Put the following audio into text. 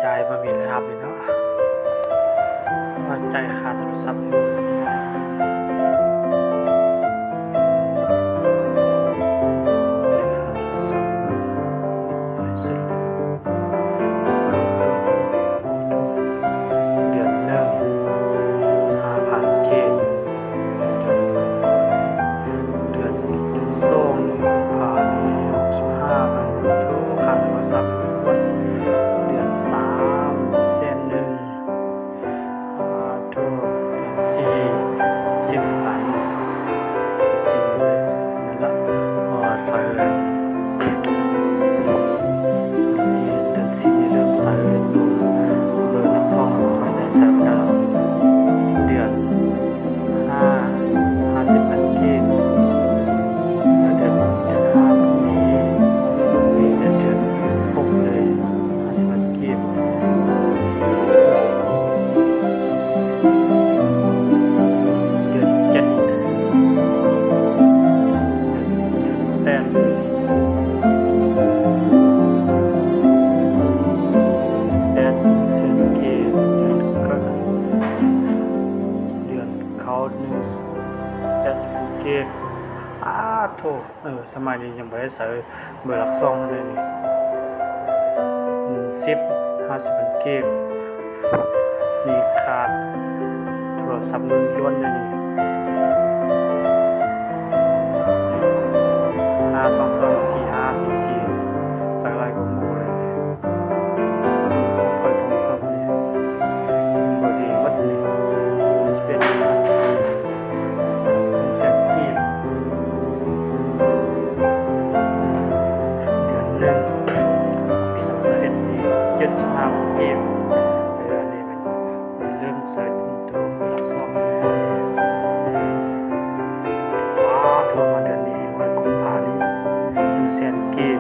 จ่ายมามีเลยครับนี่เนาะว่าจ่ายค่าโทรศัพท์จ่ายค่าโทรศัพท์หน่อยสุดเลยเดือนหนึ่ง5,000 เกตเดือนสองนี่กุมภาพันธ์65,000ทุกค่าโทรศัพท์เดือน31,000,000ทุกเดือน4 10,0004นั่นละใส่เดือน4นี่เริ่มใส่อยู่เบอร์หลัก2ค่อยได้ใช้ไปแล้วเดือน5 50,000 เกตเดือน5มีเดือน6เลย50,000 เกตเดือน7เดือน8เซนเกตเดือนเขา1 เกตโถสมัยนี้ยังไม่ได้ใส่เบอร์หลัก2เลยนี่50,000 เกตนี่ขาดโทรศัพท์ล้วนๆเลยนี่5224544ใส่ลายของหมูเลยนี่พอยทองคำนี่เบอร์ดีวัดนี่51 เซนกีบเดือนหนึ่งปี2021นี่75,000 เกมอันนี้มันเริ่มใส่ตัวหลัก2แล้วโทรมาเดือนนี้วันกุมภาพันธ์นี้100,000 เกม